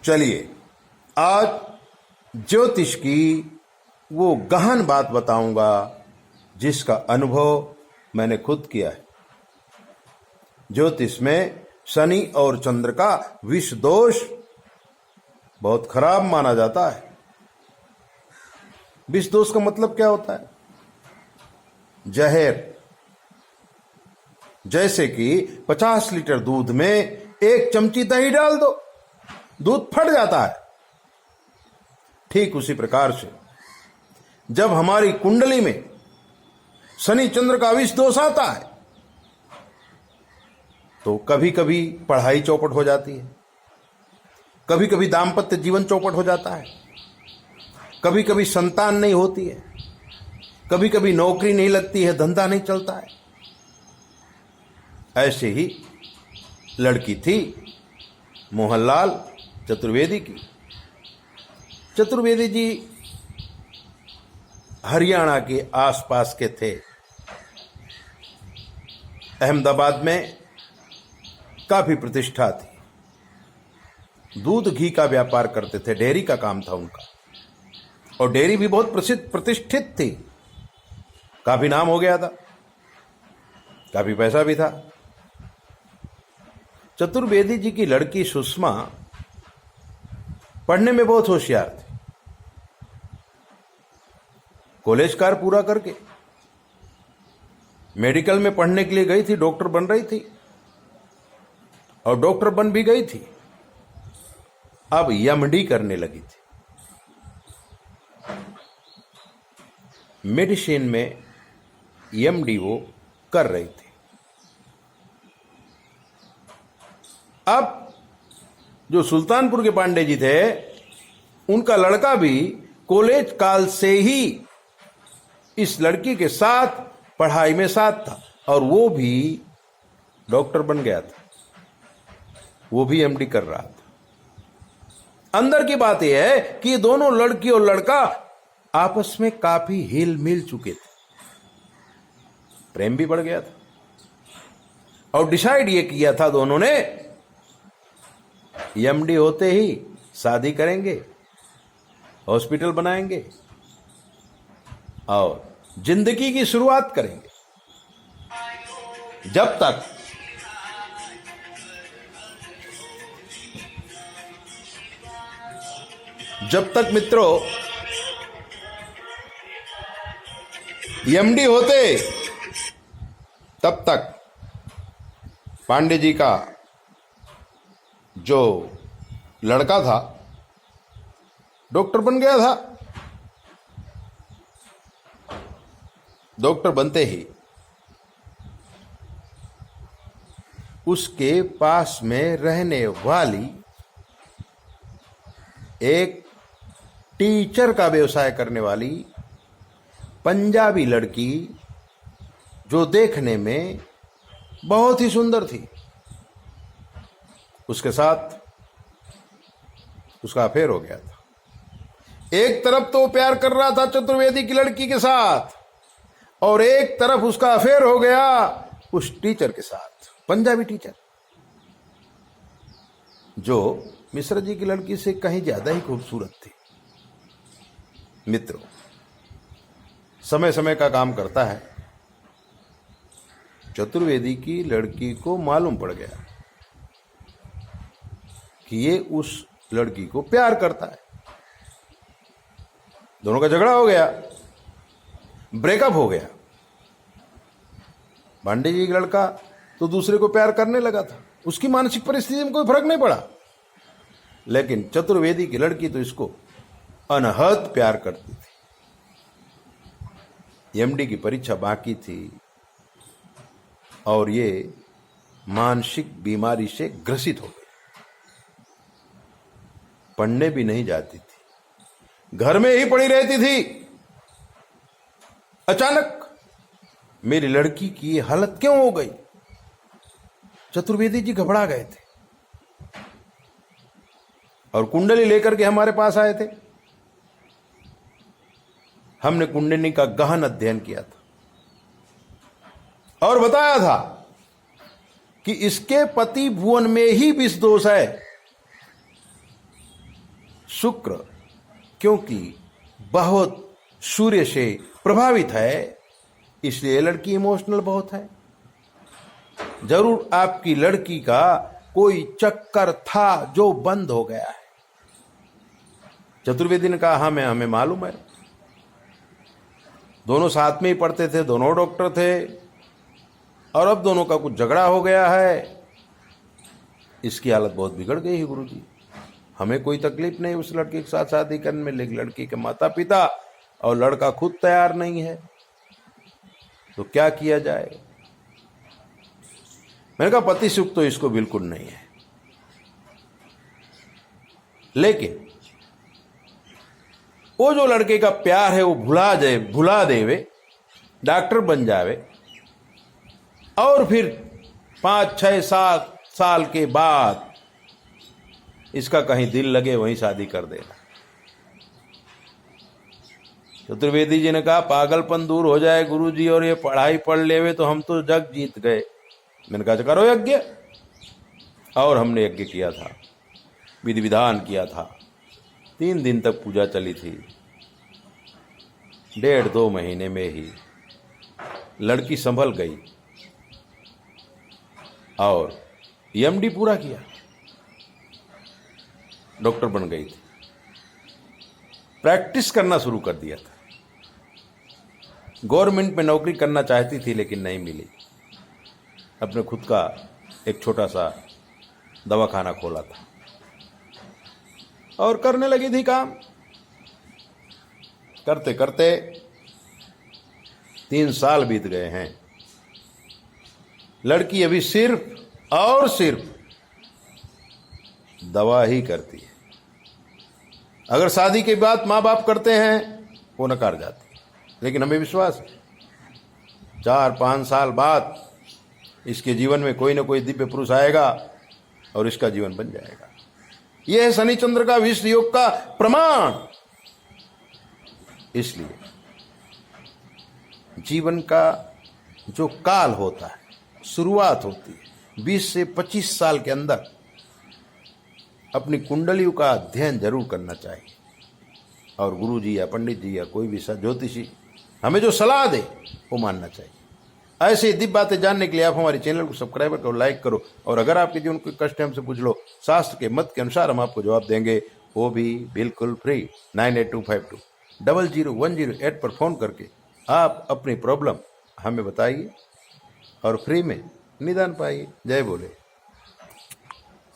चलिए आज ज्योतिष की वो गहन बात बताऊंगा जिसका अनुभव मैंने खुद किया है। ज्योतिष में शनि और चंद्र का विष दोष बहुत खराब माना जाता है। विष दोष का मतलब क्या होता है? जहर। जैसे कि 50 लीटर दूध में 1 चमची दही डाल दो, दूध फट जाता है। ठीक उसी प्रकार से जब हमारी कुंडली में शनि चंद्र का विष दोष आता है तो कभी कभी पढ़ाई चौपट हो जाती है, कभी कभी दाम्पत्य जीवन चौपट हो जाता है, कभी कभी संतान नहीं होती है, कभी कभी नौकरी नहीं लगती है, धंधा नहीं चलता है। ऐसे ही लड़की थी मोहनलाल चतुर्वेदी की। चतुर्वेदी जी हरियाणा के आसपास के थे। अहमदाबाद में काफी प्रतिष्ठा थी। दूध घी का व्यापार करते थे, डेयरी का काम था उनका, और डेयरी भी बहुत प्रसिद्ध प्रतिष्ठित थी। काफी नाम हो गया था, काफी पैसा भी था। चतुर्वेदी जी की लड़की सुषमा पढ़ने में बहुत होशियार थी। कॉलेज कार पूरा करके मेडिकल में पढ़ने के लिए गई थी, डॉक्टर बन रही थी और डॉक्टर बन भी गई थी। अब एमडी करने लगी थी। मेडिसिन में एमडी वो कर रही थी। अब जो सुल्तानपुर के पांडे जी थे, उनका लड़का भी कॉलेज काल से ही इस लड़की के साथ पढ़ाई में साथ था और वो भी डॉक्टर बन गया था, वो भी एमडी कर रहा था। अंदर की बात यह है कि दोनों लड़की और लड़का आपस में काफी हिल मिल चुके थे, प्रेम भी बढ़ गया था और डिसाइड ये किया था दोनों ने, एमडी होते ही शादी करेंगे, हॉस्पिटल बनाएंगे और जिंदगी की शुरुआत करेंगे। जब तक मित्रों एमडी होते तब तक पांडे जी का जो लड़का था डॉक्टर बन गया था। डॉक्टर बनते ही उसके पास में रहने वाली एक टीचर का व्यवसाय करने वाली पंजाबी लड़की, जो देखने में बहुत ही सुंदर थी, उसके साथ उसका अफेयर हो गया था। एक तरफ तो प्यार कर रहा था चतुर्वेदी की लड़की के साथ और एक तरफ उसका अफेयर हो गया उस टीचर के साथ, पंजाबी टीचर, जो मिश्रा जी की लड़की से कहीं ज्यादा ही खूबसूरत थी। मित्रों, समय समय का काम करता है। चतुर्वेदी की लड़की को मालूम पड़ गया कि ये उस लड़की को प्यार करता है। दोनों का झगड़ा हो गया, ब्रेकअप हो गया। पांडे जी का लड़का तो दूसरे को प्यार करने लगा था, उसकी मानसिक परिस्थिति में कोई फर्क नहीं पड़ा, लेकिन चतुर्वेदी की लड़की तो इसको अनहद प्यार करती थी। एमडी की परीक्षा बाकी थी और ये मानसिक बीमारी से ग्रसित हो गई। पढ़ने भी नहीं जाती थी, घर में ही पड़ी रहती थी। अचानक मेरी लड़की की हालत क्यों हो गई? चतुर्वेदी जी घबरा गए थे और कुंडली लेकर के हमारे पास आए थे। हमने कुंडली का गहन अध्ययन किया था और बताया था कि इसके पति भुवन में ही विष दोष है। शुक्र क्योंकि बहुत सूर्य से प्रभावित है, इसलिए लड़की इमोशनल बहुत है। जरूर आपकी लड़की का कोई चक्कर था जो बंद हो गया है। चतुर्वेदी ने कहा हमें मालूम है, दोनों साथ में ही पढ़ते थे, दोनों डॉक्टर थे, और अब दोनों का कुछ झगड़ा हो गया है। इसकी हालत बहुत बिगड़ गई है गुरुजी। हमें कोई तकलीफ नहीं उस लड़के के साथ शादी करने में, लेकिन लड़की के माता पिता और लड़का खुद तैयार नहीं है, तो क्या किया जाए। मैंने कहा पति सुख तो इसको बिल्कुल नहीं है, लेकिन वो जो लड़के का प्यार है वो भुला देवे, डॉक्टर बन जावे, और फिर 5, 6, 7 साल के बाद इसका कहीं दिल लगे वहीं शादी कर देना। चतुर्वेदी जी ने कहा पागलपन दूर हो जाए गुरुजी और ये पढ़ाई पढ़ लेवे तो हम तो जग जीत गए। मैंने कहा करो यज्ञ, और हमने यज्ञ किया था, विधि विधान किया था। 3 दिन तक पूजा चली थी। 1.5-2 महीने में ही लड़की संभल गई और एमडी पूरा किया, डॉक्टर बन गई थी। प्रैक्टिस करना शुरू कर दिया था। गवर्नमेंट में नौकरी करना चाहती थी लेकिन नहीं मिली। अपने खुद का एक छोटा सा दवाखाना खोला था और करने लगी थी काम। करते करते 3 साल बीत गए हैं। लड़की अभी सिर्फ और सिर्फ दवा ही करती है। अगर शादी के बाद माँ बाप करते हैं वो नकार जाती है, लेकिन हमें विश्वास है 4-5 साल बाद इसके जीवन में कोई ना कोई दिव्य पुरुष आएगा और इसका जीवन बन जाएगा। यह है शनि चंद्र का विश्व योग का प्रमाण। इसलिए जीवन का जो काल होता है, शुरुआत होती है 20 से 25 साल के अंदर, अपनी कुंडलियों का अध्ययन जरूर करना चाहिए। और गुरु जी या पंडित जी या कोई भी ज्योतिषी हमें जो सलाह दे वो मानना चाहिए। ऐसे दिव्य बातें जानने के लिए आप हमारे चैनल को सब्सक्राइब करो, लाइक करो, और अगर आपके जीवन कोई कष्ट है हमसे पूछ लो। शास्त्र के मत के अनुसार हम आपको जवाब देंगे, वो भी बिल्कुल फ्री। 9825200108 पर फोन करके आप अपनी प्रॉब्लम हमें बताइए और फ्री में निदान पाइए। जय बोले।